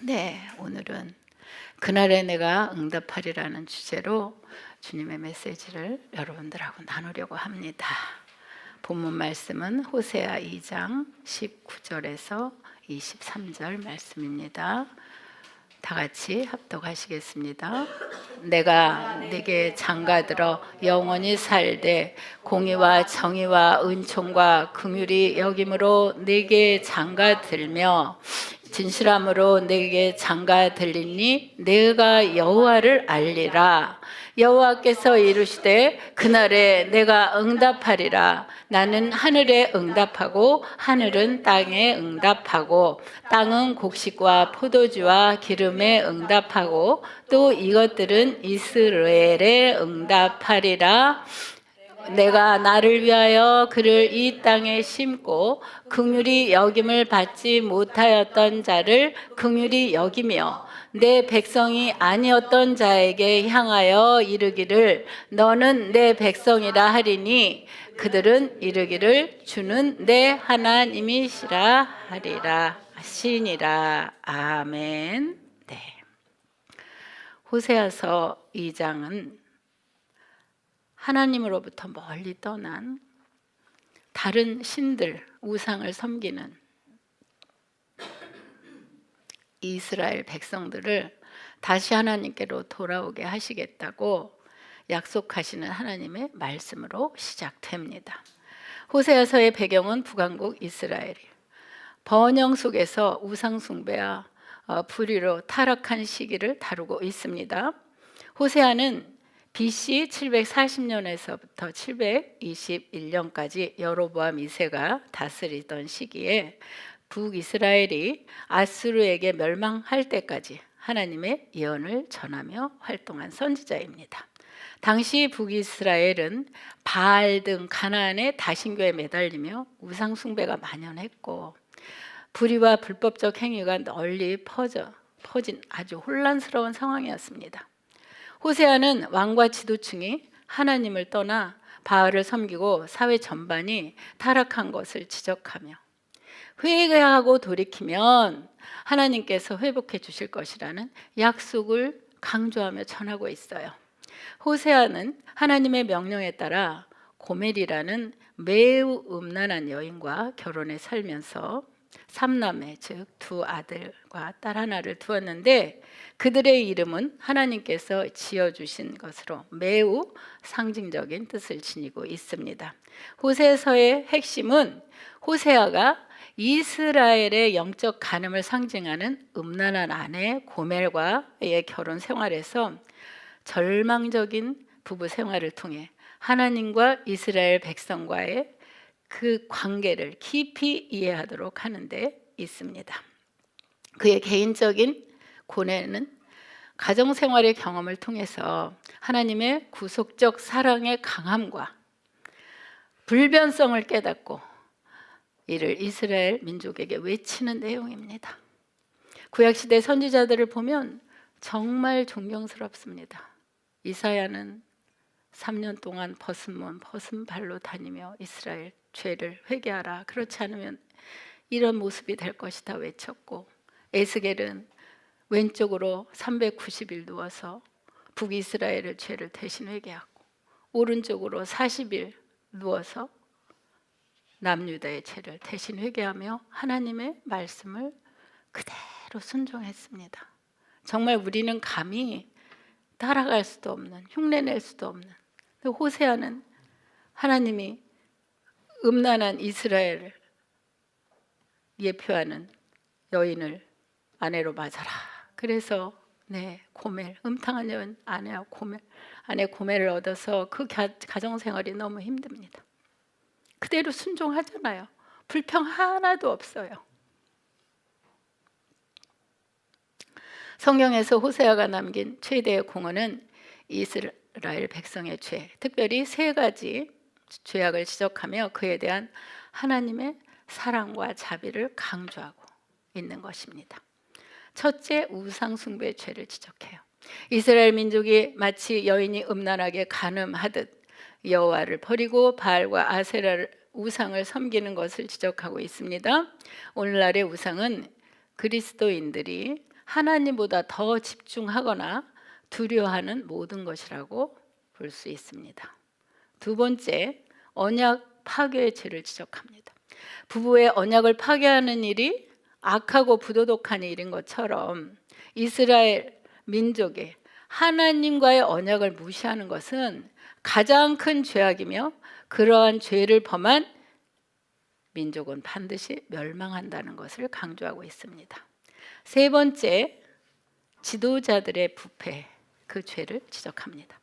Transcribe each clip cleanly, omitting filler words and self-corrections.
네, 오늘은 그날에 내가 응답하리라는 주제로 주님의 메시지를 여러분들하고 나누려고 합니다. 본문 말씀은 호세아 2장 19절에서 23절 말씀입니다. 다 같이 합독하시겠습니다. 내가 네게 장가들어 영원히 살되 공의와 정의와 은총과 긍휼이 여김으로 네게 장가들며 진실함으로 네게 장가들리니 내가 여호와를 알리라. 여호와께서 이르시되 그날에 내가 응답하리라. 나는 하늘에 응답하고 하늘은 땅에 응답하고 땅은 곡식과 포도주와 기름에 응답하고 또 이것들은 이스라엘에 응답하리라. 내가 나를 위하여 그를 이 땅에 심고 긍휼히 여김을 받지 못하였던 자를 긍휼히 여기며 내 백성이 아니었던 자에게 향하여 이르기를 너는 내 백성이라 하리니 그들은 이르기를 주는 내 하나님이시라 하리라 하시니라. 아멘. 네. 호세아서 2장은 하나님으로부터 멀리 떠난 다른 신들, 우상을 섬기는 이스라엘 백성들을 다시 하나님께로 돌아오게 하시겠다고 약속하시는 하나님의 말씀으로 시작됩니다. 호세아서의 배경은 북왕국 이스라엘이 번영 속에서 우상 숭배와 불의로 타락한 시기를 다루고 있습니다. 호세아는 BC 740년에서부터 721년까지 여로보암 2세가 다스리던 시기에 북이스라엘이 아수르에게 멸망할 때까지 하나님의 예언을 전하며 활동한 선지자입니다. 당시 북이스라엘은 바알 등 가나안의 다신교에 매달리며 우상 숭배가 만연했고 불의와 불법적 행위가 널리 퍼진 아주 혼란스러운 상황이었습니다. 호세아는 왕과 지도층이 하나님을 떠나 바알을 섬기고 사회 전반이 타락한 것을 지적하며 회개하고 돌이키면 하나님께서 회복해 주실 것이라는 약속을 강조하며 전하고 있어요. 호세아는 하나님의 명령에 따라 고멜이라는 매우 음란한 여인과 결혼해 살면서 3남매 즉 2아들과 딸 하나를 두었는데 그들의 이름은 하나님께서 지어주신 것으로 매우 상징적인 뜻을 지니고 있습니다. 호세서의 핵심은 호세아가 이스라엘의 영적 간음을 상징하는 음란한 아내 고멜과의 결혼 생활에서 절망적인 부부 생활을 통해 하나님과 이스라엘 백성과의 그 관계를 깊이 이해하도록 하는 데 있습니다. 그의 개인적인 고뇌는 가정생활의 경험을 통해서 하나님의 구속적 사랑의 강함과 불변성을 깨닫고 이를 이스라엘 민족에게 외치는 내용입니다. 구약시대 선지자들을 보면 정말 존경스럽습니다. 이사야는 3년 동안 벗은 발로 다니며 이스라엘 죄를 회개하라. 그렇지 않으면 이런 모습이 될 것이다 외쳤고 에스겔은 왼쪽으로 390일 누워서 북이스라엘의 죄를 대신 회개하고 오른쪽으로 40일 누워서 남유다의 죄를 대신 회개하며 하나님의 말씀을 그대로 순종했습니다. 정말 우리는 감히 따라갈 수도 없는, 흉내낼 수도 없는, 호세아는 하나님이 음란한 이스라엘을 예표하는 여인을 아내로 맞아라. 그래서 고멜, 음탕한 여인 아내 고멜을 얻어서 그 가정생활이 너무 힘듭니다. 그대로 순종하잖아요. 불평 하나도 없어요. 성경에서 호세아가 남긴 최대의 공헌은 이스라엘 백성의 죄, 특별히 3가지 죄악을 지적하며 그에 대한 하나님의 사랑과 자비를 강조하고 있는 것입니다. 첫째, 우상 숭배의 죄를 지적해요. 이스라엘 민족이 마치 여인이 음란하게 간음하듯 여호와를 버리고 바알과 아세라를 우상을 섬기는 것을 지적하고 있습니다. 오늘날의 우상은 그리스도인들이 하나님보다 더 집중하거나 두려워하는 모든 것이라고 볼 수 있습니다. 두 번째, 언약 파괴의 죄를 지적합니다. 부부의 언약을 파괴하는 일이 악하고 부도덕한 일인 것처럼 이스라엘 민족의 하나님과의 언약을 무시하는 것은 가장 큰 죄악이며 그러한 죄를 범한 민족은 반드시 멸망한다는 것을 강조하고 있습니다. 세 번째, 지도자들의 부패, 그 죄를 지적합니다.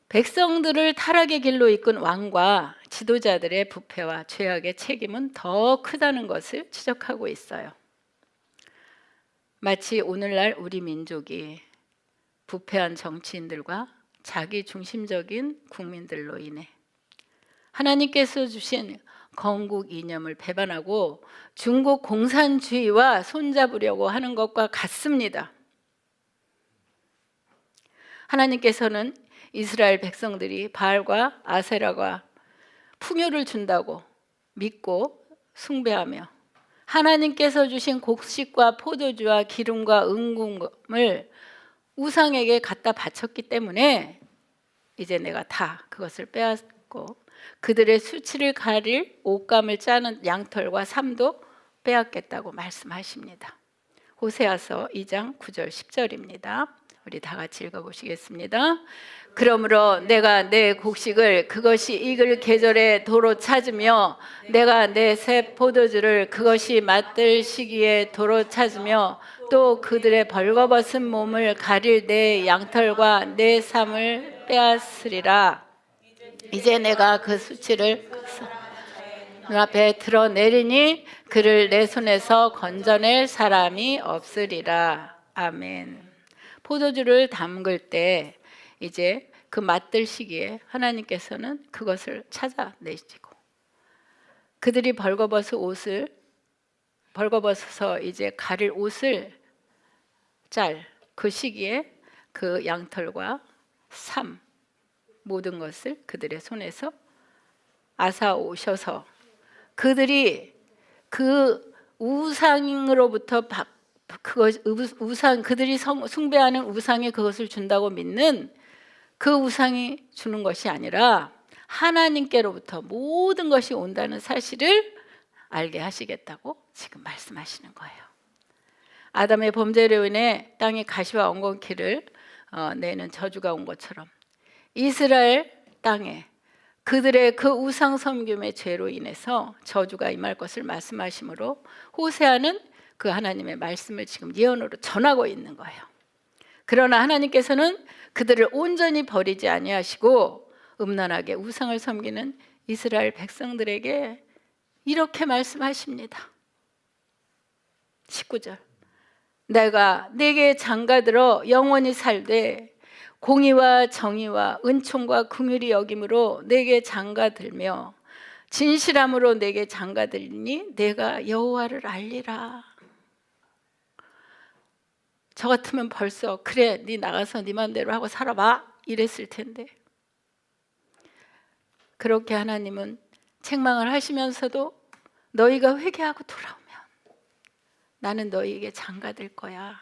백성들을 타락의 길로 이끈 왕과 지도자들의 부패와 죄악의 책임은 더 크다는 것을 지적하고 있어요. 마치 오늘날 우리 민족이 부패한 정치인들과 자기 중심적인 국민들로 인해 하나님께서 주신 건국 이념을 배반하고 중국 공산주의와 손잡으려고 하는 것과 같습니다. 하나님께서는 이스라엘 백성들이 바알과 아세라가 풍요를 준다고 믿고 숭배하며 하나님께서 주신 곡식과 포도주와 기름과 은금을 우상에게 갖다 바쳤기 때문에 이제 내가 다 그것을 빼앗고 그들의 수치를 가릴 옷감을 짜는 양털과 삼도 빼앗겠다고 말씀하십니다. 호세아서 2장 9절 10절입니다. 우리 다 같이 읽어보시겠습니다. 그러므로 내가 내 곡식을 그것이 익을 계절에 도로 찾으며 내가 내 새 포도주를 그것이 맛들 시기에 도로 찾으며 또 그들의 벌거벗은 몸을 가릴 내 양털과 내 삶을 빼앗으리라. 이제 내가 그 수치를 눈앞에 드러내리니 그를 내 손에서 건져낼 사람이 없으리라. 아멘. 포도주를 담글 때 이제 그 맛들 시기에 하나님께서는 그것을 찾아내시고 그들이 벌거벗어서 이제 가릴 옷을 짤 그 시기에 그 양털과 삶 모든 것을 그들의 손에서 앗아 오셔서 그들이 그 우상으로부터 그들이 숭배하는 우상에 그것을 준다고 믿는 그 우상이 주는 것이 아니라 하나님께로부터 모든 것이 온다는 사실을 알게 하시겠다고 지금 말씀하시는 거예요. 아담의 범죄로 인해 땅에 가시와 엉겅퀴를 내는 저주가 온 것처럼 이스라엘 땅에 그들의 그 우상 섬김의 죄로 인해서 저주가 임할 것을 말씀하시므로 호세아는 그 하나님의 말씀을 지금 예언으로 전하고 있는 거예요. 그러나 하나님께서는 그들을 온전히 버리지 아니하시고 음란하게 우상을 섬기는 이스라엘 백성들에게 이렇게 말씀하십니다. 19절 내가 네게 장가들어 영원히 살되 공의와 정의와 은총과 긍휼이 여김으로 네게 장가들며 진실함으로 네게 장가들니 내가 여호와를 알리라. 저 같으면 벌써 그래 네 나가서 네 맘대로 하고 살아봐 이랬을 텐데 그렇게 하나님은 책망을 하시면서도 너희가 회개하고 돌아오면 나는 너희에게 장가들 거야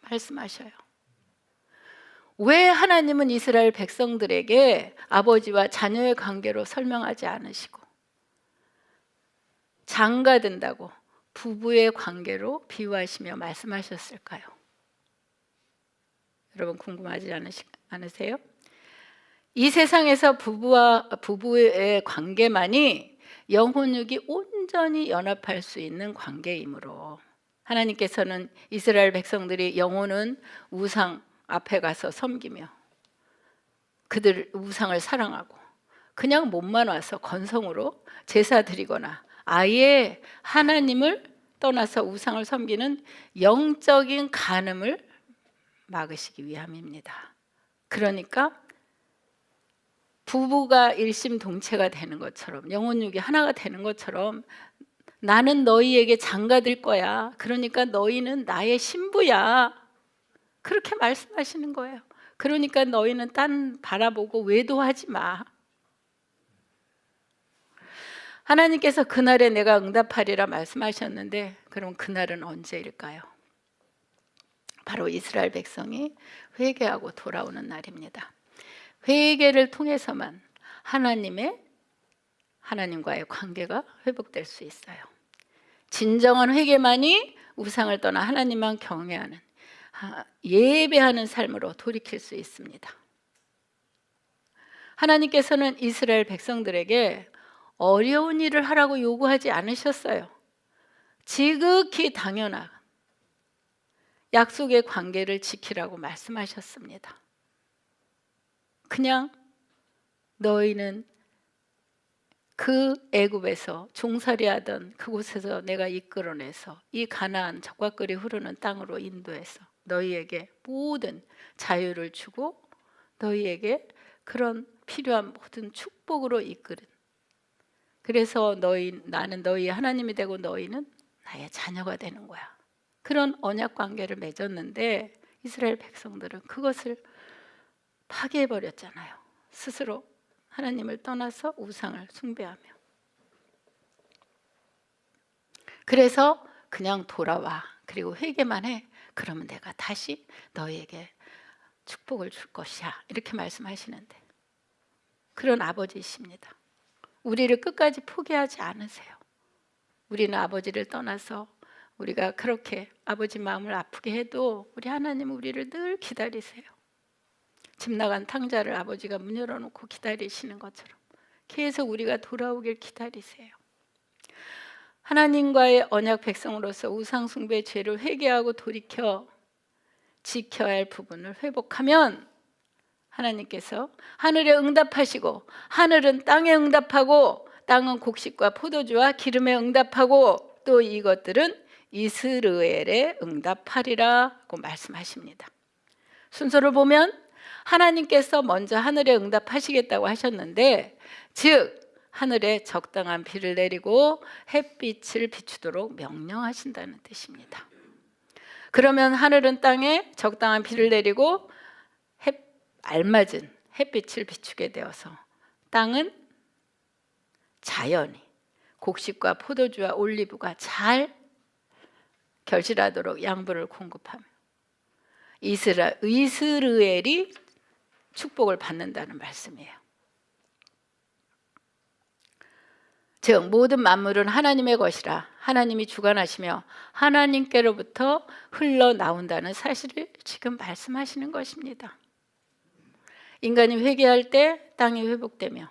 말씀하셔요. 왜 하나님은 이스라엘 백성들에게 아버지와 자녀의 관계로 설명하지 않으시고 장가든다고 부부의 관계로 비유하시며 말씀하셨을까요? 여러분 궁금하지 않으세요? 이 세상에서 부부의 관계만이 영혼육이 온전히 연합할 수 있는 관계이므로 하나님께서는 이스라엘 백성들이 영혼은 우상 앞에 가서 섬기며 그들 우상을 사랑하고 그냥 몸만 와서 건성으로 제사 드리거나 아예 하나님을 떠나서 우상을 섬기는 영적인 간음을 막으시기 위함입니다. 그러니까 부부가 일심동체가 되는 것처럼 영혼육이 하나가 되는 것처럼 나는 너희에게 장가들 거야. 그러니까 너희는 나의 신부야. 그렇게 말씀하시는 거예요. 그러니까 너희는 딴 바라보고 외도하지 마. 하나님께서 그날에 내가 응답하리라 말씀하셨는데 그럼 그날은 언제일까요? 바로 이스라엘 백성이 회개하고 돌아오는 날입니다. 회개를 통해서만 하나님과의 관계가 회복될 수 있어요. 진정한 회개만이 우상을 떠나 하나님만 경외하는 예배하는 삶으로 돌이킬 수 있습니다. 하나님께서는 이스라엘 백성들에게 어려운 일을 하라고 요구하지 않으셨어요. 지극히 당연한 약속의 관계를 지키라고 말씀하셨습니다. 그냥 너희는 그 애굽에서 종살이하던 그곳에서 내가 이끌어내서 이 가나안 젖과 꿀이 흐르는 땅으로 인도해서 너희에게 모든 자유를 주고 너희에게 그런 필요한 모든 축복으로 이끄는, 그래서 나는 너희의 하나님이 되고 너희는 나의 자녀가 되는 거야. 그런 언약 관계를 맺었는데 이스라엘 백성들은 그것을 파괴해버렸잖아요. 스스로 하나님을 떠나서 우상을 숭배하며. 그래서 그냥 돌아와. 그리고 회개만 해. 그러면 내가 다시 너희에게 축복을 줄 것이야. 이렇게 말씀하시는데 그런 아버지이십니다. 우리를 끝까지 포기하지 않으세요. 우리는 아버지를 떠나서 우리가 그렇게 아버지 마음을 아프게 해도 우리 하나님은 우리를 늘 기다리세요. 집 나간 탕자를 아버지가 문 열어놓고 기다리시는 것처럼 계속 우리가 돌아오길 기다리세요. 하나님과의 언약 백성으로서 우상 숭배의 죄를 회개하고 돌이켜 지켜야 할 부분을 회복하면 하나님께서 하늘에 응답하시고 하늘은 땅에 응답하고 땅은 곡식과 포도주와 기름에 응답하고 또 이것들은 이스라엘에 응답하리라고 말씀하십니다. 순서를 보면 하나님께서 먼저 하늘에 응답하시겠다고 하셨는데, 즉 하늘에 적당한 비를 내리고 햇빛을 비추도록 명령하신다는 뜻입니다. 그러면 하늘은 땅에 적당한 비를 내리고 알맞은 햇빛을 비추게 되어서 땅은 자연히 곡식과 포도주와 올리브가 잘 결실하도록 양분을 공급하며 이스라엘이 축복을 받는다는 말씀이에요. 즉 모든 만물은 하나님의 것이라 하나님이 주관하시며 하나님께로부터 흘러나온다는 사실을 지금 말씀하시는 것입니다. 인간이 회개할 때 땅이 회복되며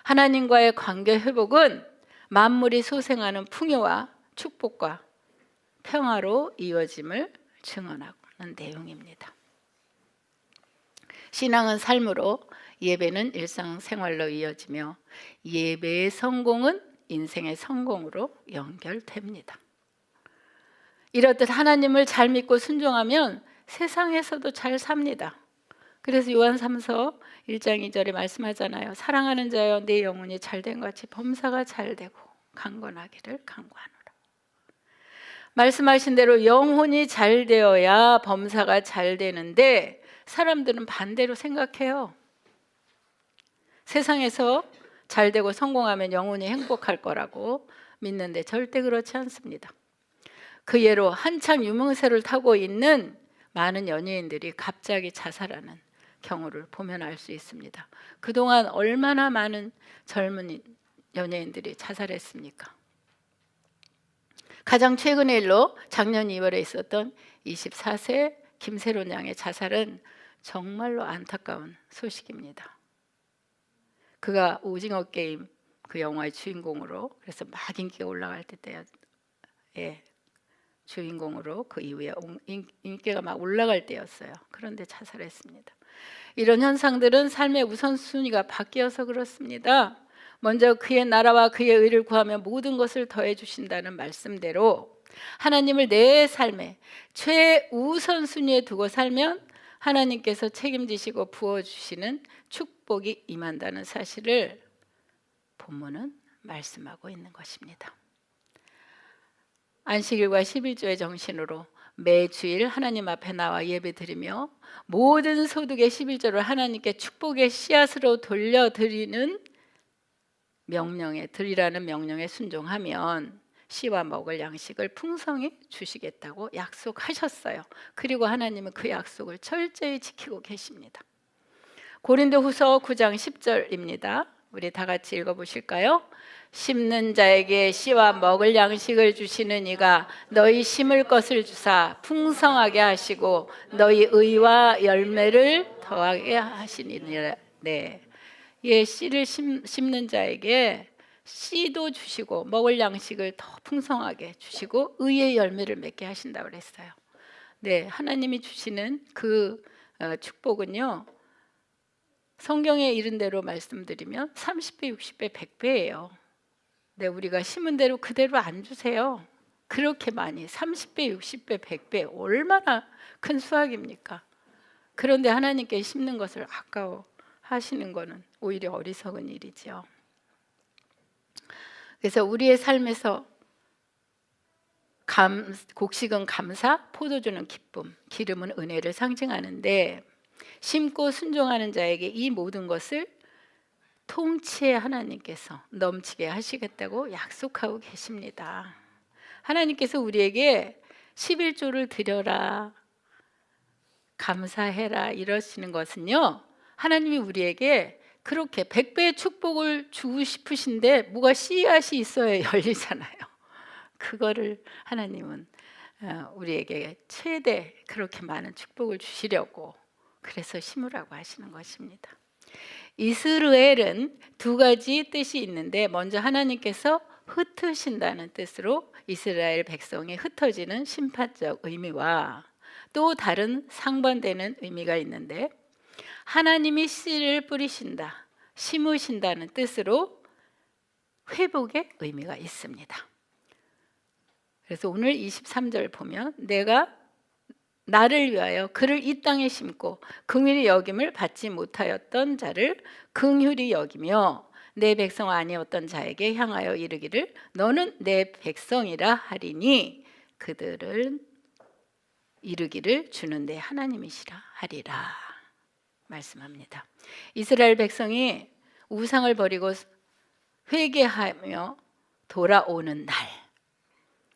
하나님과의 관계 회복은 만물이 소생하는 풍요와 축복과 평화로 이어짐을 증언하는 내용입니다. 신앙은 삶으로, 예배는 일상생활로 이어지며 예배의 성공은 인생의 성공으로 연결됩니다. 이렇듯 하나님을 잘 믿고 순종하면 세상에서도 잘 삽니다. 그래서 요한3서 1장 2절에 말씀하잖아요. 사랑하는 자여 내 영혼이 잘된 같이 범사가 잘되고 강건하기를 간구하노라. 말씀하신 대로 영혼이 잘되어야 범사가 잘되는데 사람들은 반대로 생각해요. 세상에서 잘되고 성공하면 영혼이 행복할 거라고 믿는데 절대 그렇지 않습니다. 그 예로 한창 유명세를 타고 있는 많은 연예인들이 갑자기 자살하는 경우를 보면 알 수 있습니다. 그동안 얼마나 많은 젊은 연예인들이 자살했습니까? 가장 최근의 일로 작년 2월에 있었던 24세 김세론 양의 자살은 정말로 안타까운 소식입니다. 그가 오징어 게임 그 영화의 주인공으로, 그래서 막 인기가 올라갈 때에 주인공으로 그 이후에 인기가 막 올라갈 때였어요. 그런데 자살했습니다. 이런 현상들은 삶의 우선순위가 바뀌어서 그렇습니다. 먼저 그의 나라와 그의 의를 구하며 모든 것을 더해 주신다는 말씀대로 하나님을 내 삶의 최우선순위에 두고 살면 하나님께서 책임지시고 부어주시는 축복이 임한다는 사실을 본문은 말씀하고 있는 것입니다. 안식일과 11조의 정신으로 매주일 하나님 앞에 나와 예배드리며 모든 소득의 11조를 하나님께 축복의 씨앗으로 돌려드리는 명령에 들이라는 명령에 순종하면 씨와 먹을 양식을 풍성히 주시겠다고 약속하셨어요. 그리고 하나님은 그 약속을 철저히 지키고 계십니다. 고린도후서 9장 10절입니다. 우리 다 같이 읽어보실까요? 심는 자에게 씨와 먹을 양식을 주시는 이가 너희 심을 것을 주사 풍성하게 하시고 너희 의와 열매를 더하게 하시니라. 네, 예, 씨를 심는 자에게 씨도 주시고 먹을 양식을 더 풍성하게 주시고 의의 열매를 맺게 하신다고 그랬어요. 네, 하나님이 주시는 그 축복은요, 성경에 이른 대로 말씀드리면 30배, 60배, 100배예요. 네, 우리가 심은 대로 그대로 안 주세요. 그렇게 많이 30배, 60배, 100배 얼마나 큰 수확입니까? 그런데 하나님께 심는 것을 아까워하시는 것은 오히려 어리석은 일이죠. 그래서 우리의 삶에서 곡식은 감사, 포도주는 기쁨, 기름은 은혜를 상징하는데 심고 순종하는 자에게 이 모든 것을 통치의 하나님께서 넘치게 하시겠다고 약속하고 계십니다. 하나님께서 우리에게 11조를 드려라, 감사해라 이러시는 것은요, 하나님이 우리에게 그렇게 100배의 축복을 주고 싶으신데 뭐가 씨앗이 있어야 열리잖아요. 그거를 하나님은 우리에게 최대 그렇게 많은 축복을 주시려고 그래서 심으라고 하시는 것입니다. 이스라엘은 두 가지 뜻이 있는데 먼저 하나님께서 흩으신다는 뜻으로 이스라엘 백성이 흩어지는 심판적 의미와 또 다른 상반되는 의미가 있는데 하나님이 씨를 뿌리신다, 심으신다는 뜻으로 회복의 의미가 있습니다. 그래서 오늘 23절 보면 내가 나를 위하여 그를 이 땅에 심고 긍휼히 여김을 받지 못하였던 자를 긍휼히 여기며 내 백성 아니었던 자에게 향하여 이르기를 너는 내 백성이라 하리니 그들은 이르기를 주는 내 하나님이시라 하리라 말씀합니다. 이스라엘 백성이 우상을 버리고 회개하며 돌아오는 날,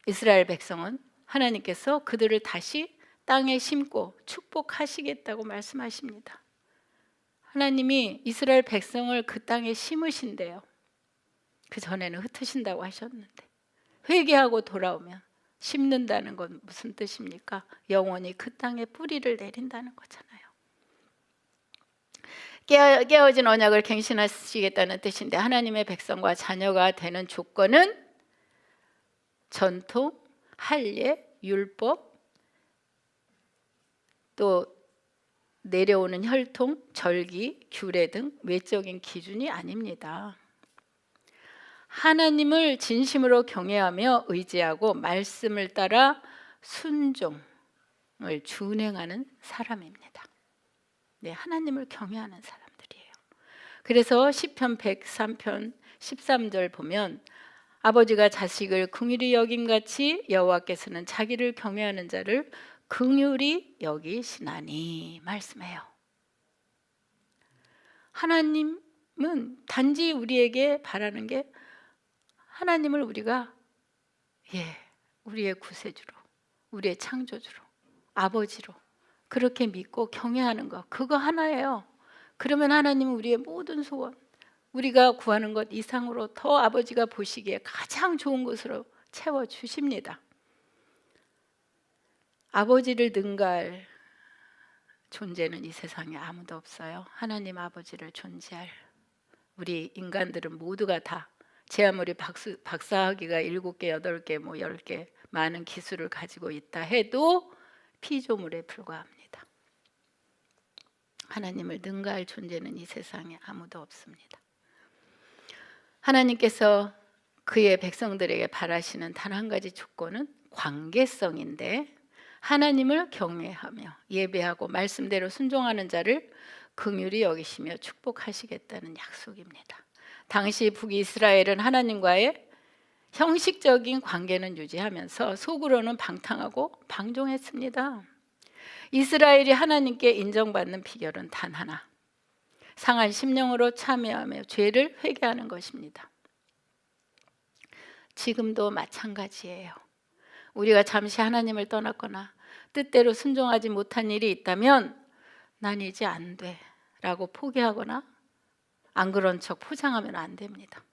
이스라엘 백성은 하나님께서 그들을 다시 땅에 심고 축복하시겠다고 말씀하십니다. 하나님이 이스라엘 백성을 그 땅에 심으신대요. 그 전에는 흩으신다고 하셨는데 회개하고 돌아오면 심는다는 건 무슨 뜻입니까? 영원히 그 땅에 뿌리를 내린다는 거잖아요. 깨어진 언약을 갱신하시겠다는 뜻인데 하나님의 백성과 자녀가 되는 조건은 전통, 할례, 율법, 또 내려오는 혈통, 절기, 규례 등 외적인 기준이 아닙니다. 하나님을 진심으로 경외하며 의지하고 말씀을 따라 순종을 준행하는 사람입니다. 네, 하나님을 경외하는 사람들이에요. 그래서 시편 103편 13절 보면 아버지가 자식을 긍휼히 여김같이 여호와께서는 자기를 경외하는 자를 긍휼히 여기시나니 말씀해요. 하나님은 단지 우리에게 바라는 게 하나님을 우리가 우리의 구세주로, 우리의 창조주로, 아버지로 그렇게 믿고 경외하는 것, 그거 하나예요. 그러면 하나님은 우리의 모든 소원, 우리가 구하는 것 이상으로 더 아버지가 보시기에 가장 좋은 것으로 채워주십니다. 아버지를 능가할 존재는 이 세상에 아무도 없어요. 하나님 아버지를 존재할 우리 인간들은 모두가 다 제 아무리 박사학위가 7개, 8개, 10개 많은 기술을 가지고 있다 해도 피조물에 불과합니다. 하나님을 능가할 존재는 이 세상에 아무도 없습니다. 하나님께서 그의 백성들에게 바라시는 단 한 가지 조건은 관계성인데 하나님을 경외하며 예배하고 말씀대로 순종하는 자를 긍휼히 여기시며 축복하시겠다는 약속입니다. 당시 북이스라엘은 하나님과의 형식적인 관계는 유지하면서 속으로는 방탕하고 방종했습니다. 이스라엘이 하나님께 인정받는 비결은 단 하나, 상한 심령으로 참여하며 죄를 회개하는 것입니다. 지금도 마찬가지예요. 우리가 잠시 하나님을 떠났거나 뜻대로 순종하지 못한 일이 있다면 난 이제 안 돼 라고 포기하거나 안 그런 척 포장하면 안 됩니다.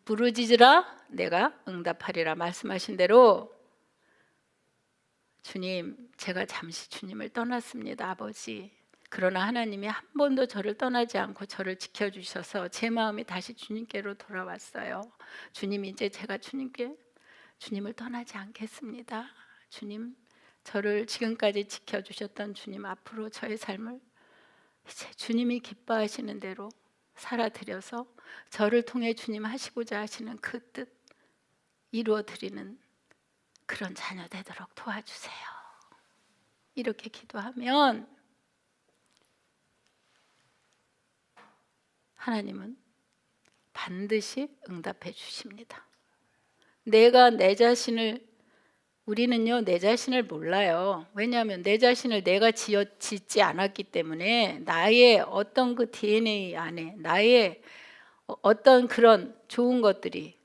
부르짖으라 내가 응답하리라 말씀하신 대로 주님, 제가 잠시 주님을 떠났습니다, 아버지. 그러나 하나님이 한 번도 저를 떠나지 않고 저를 지켜주셔서 제 마음이 다시 주님께로 돌아왔어요. 주님, 이제 제가 주님을 떠나지 않겠습니다. 주님, 저를 지금까지 지켜주셨던 주님, 앞으로 저의 삶을 이제 주님이 기뻐하시는 대로 살아드려서 저를 통해 주님 하시고자 하시는 그 뜻 이루어드리는 그런 자녀 되도록 도와주세요. 이렇게 기도하면 하나님은 반드시 응답해 주십니다. 우리는요 내 자신을 몰라요. 왜냐하면 내 자신을 내가 짓지 않았기 때문에 나의 어떤 그 DNA 안에 나의 어떤 그런 좋은 것들이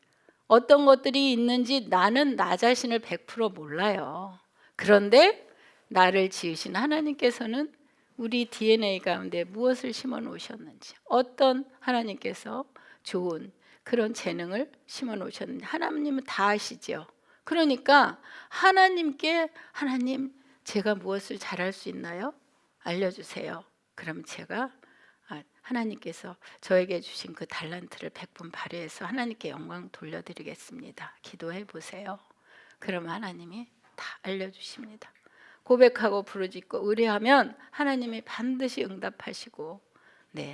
어떤 것들이 있는지 나는 나 자신을 100% 몰라요. 그런데 나를 지으신 하나님께서는 우리 DNA 가운데 무엇을 심어 놓으셨는지, 어떤 하나님께서 좋은 그런 재능을 심어 놓으셨는지 하나님은 다 아시죠. 그러니까 하나님께 하나님 제가 무엇을 잘할 수 있나요? 알려주세요. 그럼 제가 하나님께서 저에게 주신 그 달란트를 100분 발휘해서 하나님께 영광 돌려드리겠습니다. 기도해 보세요. 그러면 하나님이 다 알려주십니다. 고백하고 부르짖고 의뢰하면 하나님이 반드시 응답하시고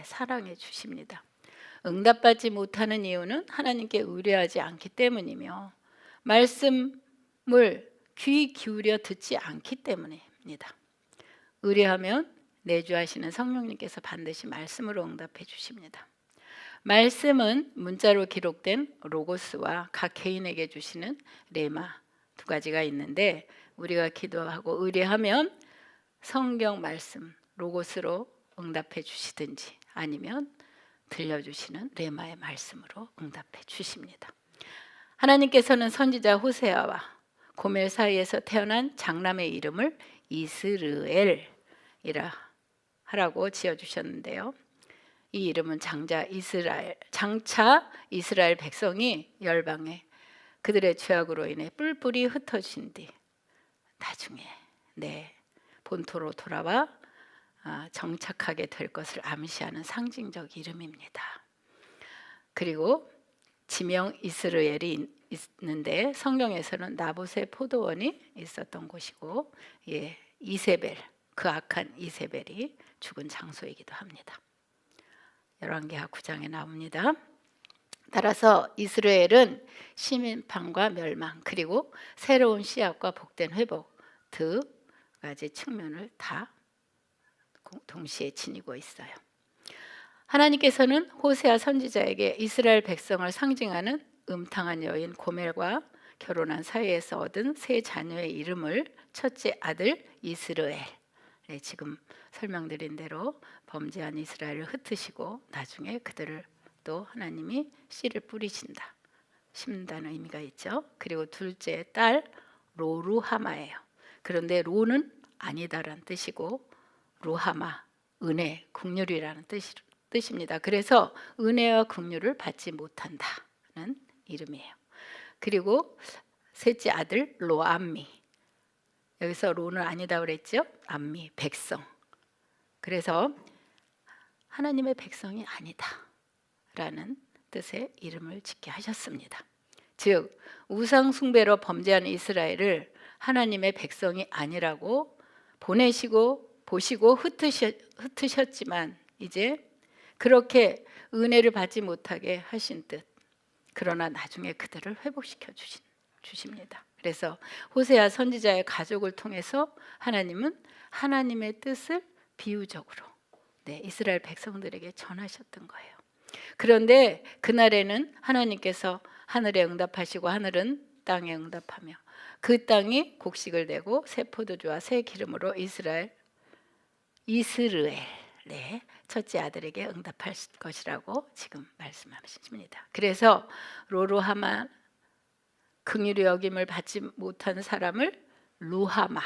사랑해 주십니다. 응답받지 못하는 이유는 하나님께 의뢰하지 않기 때문이며 말씀을 귀 기울여 듣지 않기 때문입니다. 의뢰하면 내주하시는 성령님께서 반드시 말씀으로 응답해 주십니다. 말씀은 문자로 기록된 로고스와 각 개인에게 주시는 레마 두 가지가 있는데 우리가 기도하고 의뢰하면 성경 말씀 로고스로 응답해 주시든지 아니면 들려주시는 레마의 말씀으로 응답해 주십니다. 하나님께서는 선지자 호세아와 고멜 사이에서 태어난 장남의 이름을 이스르엘이라 하라고 지어주셨는데요. 이 이름은 장차 이스라엘 백성이 열방에 그들의 죄악으로 인해 뿔뿔이 흩어진 뒤 나중에 본토로 돌아와 정착하게 될 것을 암시하는 상징적 이름입니다. 그리고 지명 이스라엘이 있는데 성경에서는 나봇의 포도원이 있었던 곳이고 이세벨 그 악한 이세벨이 죽은 장소이기도 합니다. 열왕기하 9장에 나옵니다. 따라서 이스라엘은 심판과 멸망 그리고 새로운 씨앗과 복된 회복 두 가지 측면을 다 동시에 지니고 있어요. 하나님께서는 호세아 선지자에게 이스라엘 백성을 상징하는 음탕한 여인 고멜과 결혼한 사이에서 얻은 세 자녀의 이름을 첫째 아들 이스라엘 지금 설명드린 대로 범죄한 이스라엘을 흩으시고 나중에 그들을 또 하나님이 씨를 뿌리신다 심는다는 의미가 있죠. 그리고 둘째 딸 로루하마예요. 그런데 로는 아니다라는 뜻이고 루하마 은혜 긍휼이라는 뜻입니다. 그래서 은혜와 긍휼을 받지 못한다는 이름이에요. 그리고 셋째 아들 로암미 여기서 로는 아니다 그랬죠. 암미 백성. 그래서 하나님의 백성이 아니다라는 뜻의 이름을 짓게 하셨습니다. 즉 우상 숭배로 범죄한 이스라엘을 하나님의 백성이 아니라고 보시고 흩으셨지만 이제 그렇게 은혜를 받지 못하게 하신 뜻 그러나 나중에 그들을 회복시켜 주십니다. 그래서 호세아 선지자의 가족을 통해서 하나님은 하나님의 뜻을 비유적으로 이스라엘 백성들에게 전하셨던 거예요. 그런데 그날에는 하나님께서 하늘에 응답하시고 하늘은 땅에 응답하며 그 땅이 곡식을 내고 새 포도주와 새 기름으로 이스라엘의 내 첫째 아들에게 응답할 것이라고 지금 말씀하십니다. 그래서 로루하마, 긍휼히 여김을 받지 못한 사람을 루하마,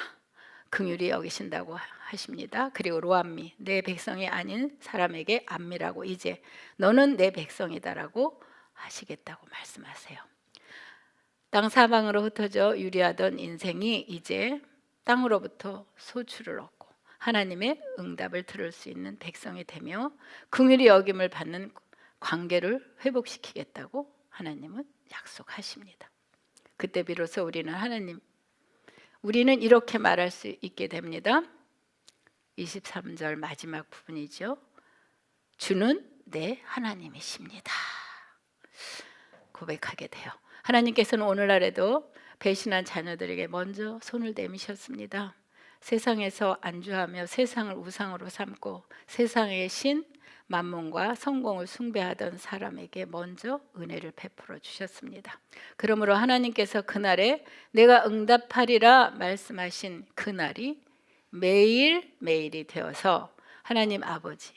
긍휼히 여기신다고 하십니다. 그리고 로암미, 내 백성이 아닌 사람에게 암미라고, 이제 너는 내 백성이다라고 하시겠다고 말씀하세요. 땅 사방으로 흩어져 유리하던 인생이 이제 땅으로부터 소출을 얻고 하나님의 응답을 들을 수 있는 백성이 되며 긍휼히 여김을 받는 관계를 회복시키겠다고 하나님은 약속하십니다. 그때 비로소 우리는 이렇게 말할 수 있게 됩니다. 23절 마지막 부분이죠. 주는 내 하나님이십니다. 고백하게 돼요. 하나님께서는 오늘날에도 배신한 자녀들에게 먼저 손을 내미셨습니다. 세상에서 안주하며 세상을 우상으로 삼고 세상의 신 만몬과 성공을 숭배하던 사람에게 먼저 은혜를 베풀어 주셨습니다. 그러므로 하나님께서 그날에 내가 응답하리라 말씀하신 그날이 매일매일이 되어서 하나님 아버지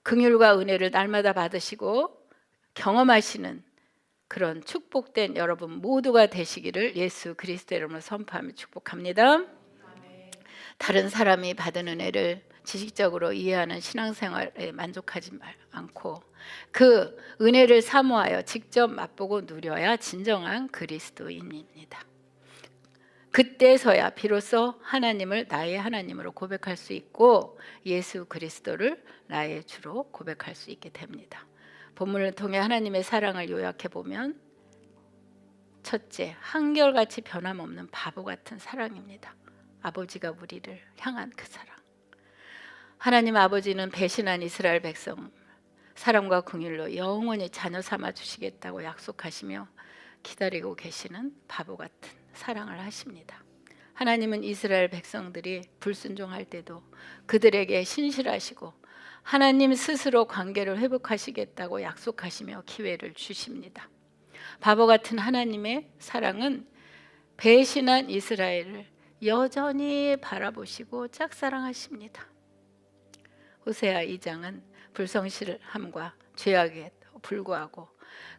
긍휼과 은혜를 날마다 받으시고 경험하시는 그런 축복된 여러분 모두가 되시기를 예수 그리스도의 이름으로 선포하며 축복합니다. 다른 사람이 받은 은혜를 지식적으로 이해하는 신앙생활에 만족하지 않고 그 은혜를 사모하여 직접 맛보고 누려야 진정한 그리스도인입니다. 그때서야 비로소 하나님을 나의 하나님으로 고백할 수 있고 예수 그리스도를 나의 주로 고백할 수 있게 됩니다. 본문을 통해 하나님의 사랑을 요약해 보면 첫째, 한결같이 변함없는 바보 같은 사랑입니다. 아버지가 우리를 향한 그 사랑. 하나님 아버지는 배신한 이스라엘 백성 사랑과 긍휼로 영원히 자녀 삼아 주시겠다고 약속하시며 기다리고 계시는 바보 같은 사랑을 하십니다. 하나님은 이스라엘 백성들이 불순종할 때도 그들에게 신실하시고 하나님 스스로 관계를 회복하시겠다고 약속하시며 기회를 주십니다. 바보 같은 하나님의 사랑은 배신한 이스라엘을 여전히 바라보시고 짝사랑하십니다. 호세아 2장은 불성실함과 죄악에 불구하고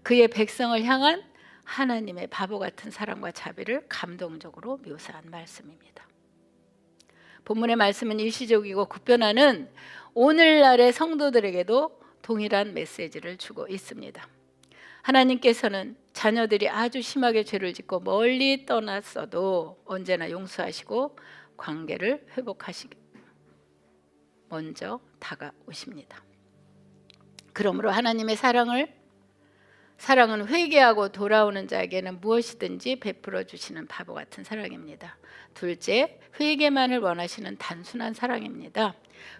그의 백성을 향한 하나님의 바보 같은 사랑과 자비를 감동적으로 묘사한 말씀입니다. 본문의 말씀은 일시적이고 급변하는 오늘날의 성도들에게도 동일한 메시지를 주고 있습니다. 하나님께서는 자녀들이 아주 심하게 죄를 짓고 멀리 떠났어도 언제나 용서하시고 관계를 회복하시기 먼저 다가오십니다. 그러므로 하나님의 사랑은 회개하고 돌아오는 자에게는 무엇이든지 베풀어 주시는 바보 같은 사랑입니다. 둘째, 회개만을 원하시는 단순한 사랑입니다.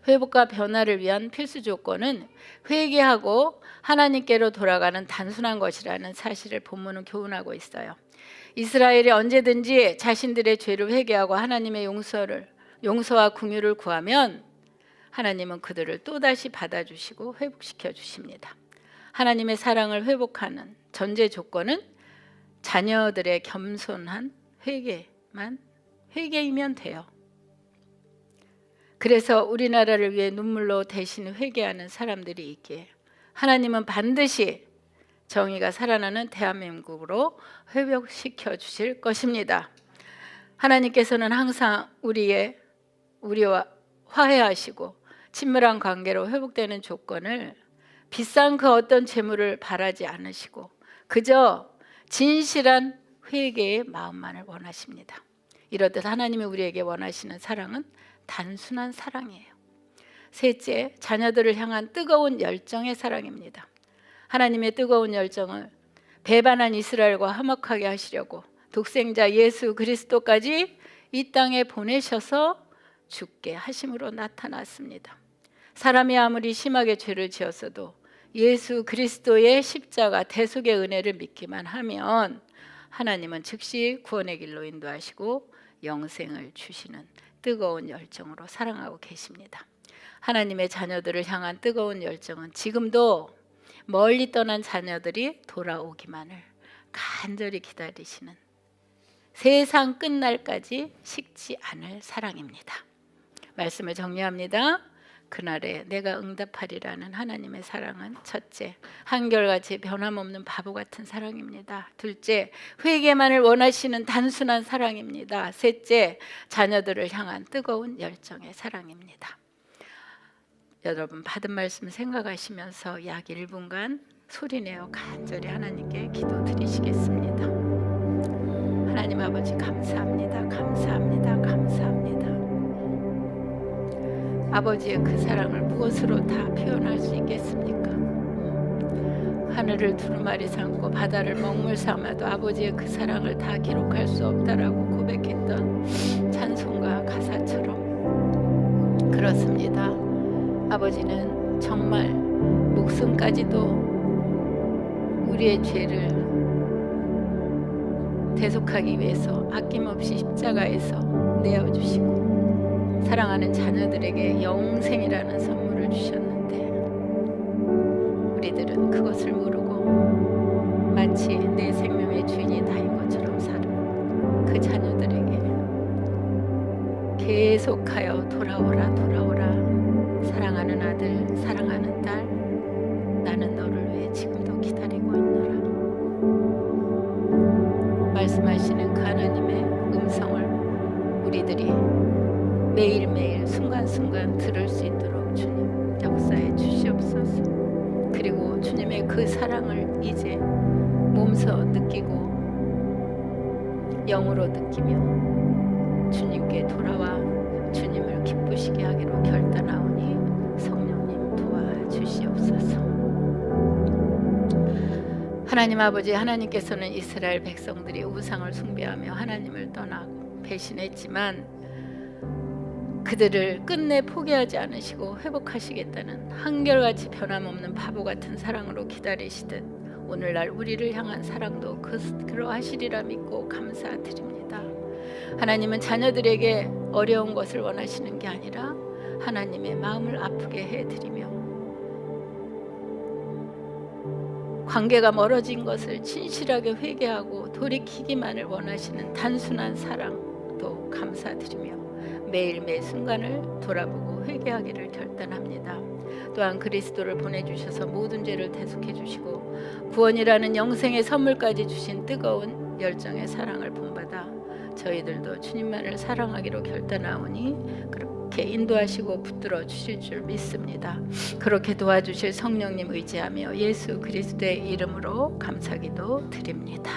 회복과 변화를 위한 필수 조건은 회개하고 하나님께로 돌아가는 단순한 것이라는 사실을 본문은 교훈하고 있어요. 이스라엘이 언제든지 자신들의 죄를 회개하고 하나님의 용서와 긍휼을 구하면 하나님은 그들을 또다시 받아주시고 회복시켜 주십니다. 하나님의 사랑을 회복하는 전제 조건은 자녀들의 겸손한 회개이면 돼요. 그래서 우리나라를 위해 눈물로 대신 회개하는 사람들이 있기에 하나님은 반드시 정의가 살아나는 대한민국으로 회복시켜 주실 것입니다. 하나님께서는 항상 우리와 화해하시고 친밀한 관계로 회복되는 조건을 비싼 그 어떤 재물을 바라지 않으시고 그저 진실한 회개의 마음만을 원하십니다. 이렇듯 하나님이 우리에게 원하시는 사랑은 단순한 사랑이에요. 셋째, 자녀들을 향한 뜨거운 열정의 사랑입니다. 하나님의 뜨거운 열정을 배반한 이스라엘과 화목하게 하시려고 독생자 예수 그리스도까지 이 땅에 보내셔서 죽게 하심으로 나타났습니다. 사람이 아무리 심하게 죄를 지었어도 예수 그리스도의 십자가 대속의 은혜를 믿기만 하면 하나님은 즉시 구원의 길로 인도하시고 영생을 주시는 뜨거운 열정으로 사랑하고 계십니다. 하나님의 자녀들을 향한 뜨거운 열정은 지금도 멀리 떠난 자녀들이 돌아오기만을 간절히 기다리시는 세상 끝날까지 식지 않을 사랑입니다. 말씀을 정리합니다. 그날에 내가 응답하리라는 하나님의 사랑은 첫째, 한결같이 변함없는 바보 같은 사랑입니다. 둘째, 회개만을 원하시는 단순한 사랑입니다. 셋째, 자녀들을 향한 뜨거운 열정의 사랑입니다. 여러분 받은 말씀 생각하시면서 약 1분간 소리내어 간절히 하나님께 기도드리시겠습니다. 하나님 아버지 감사합니다. 감사합니다. 감사합니다. 아버지의 그 사랑을 무엇으로 다 표현할 수 있겠습니까? 하늘을 두루마리 삼고 바다를 먹물 삼아도 아버지의 그 사랑을 다 기록할 수 없다라고 고백했던 찬송가 가사처럼 그렇습니다. 아버지는 정말 목숨까지도 우리의 죄를 대속하기 위해서 아낌없이 십자가에서 내어주시고 사랑하는 자녀들에게 영생이라는 선물을 주셨는데 우리들은 그것을 모르고 마치 내 생명의 주인이 나인 것처럼 사는 그 자녀들에게 계속하여 돌아오라 돌아오라 사랑하는 아들 사랑하는 딸 나는 너를 위해 지금도 기다리고 있노라. 말씀하시는 그 하나님의 음성을 우리들이 매일매일 순간순간 들을 수 있도록 주님 역사해 주시옵소서. 그리고 주님의 그 사랑을 이제 몸소 느끼고 영으로 느끼며 주님께 돌아와 주님을 기쁘시게 하기로 결단하오니 성령님 도와주시옵소서. 하나님 아버지, 하나님께서는 이스라엘 백성들이 우상을 숭배하며 하나님을 떠나고 배신했지만 그들을 끝내 포기하지 않으시고 회복하시겠다는 한결같이 변함없는 바보 같은 사랑으로 기다리시듯 오늘날 우리를 향한 사랑도 그러하시리라 믿고 감사드립니다. 하나님은 자녀들에게 어려운 것을 원하시는 게 아니라 하나님의 마음을 아프게 해드리며 관계가 멀어진 것을 진실하게 회개하고 돌이키기만을 원하시는 단순한 사랑도 감사드리며 매일 매 순간을 돌아보고 회개하기를 결단합니다. 또한 그리스도를 보내주셔서 모든 죄를 대속해 주시고 구원이라는 영생의 선물까지 주신 뜨거운 열정의 사랑을 본받아 저희들도 주님만을 사랑하기로 결단하오니 그렇게 인도하시고 붙들어 주실 줄 믿습니다. 그렇게 도와주실 성령님 의지하며 예수 그리스도의 이름으로 감사기도 드립니다.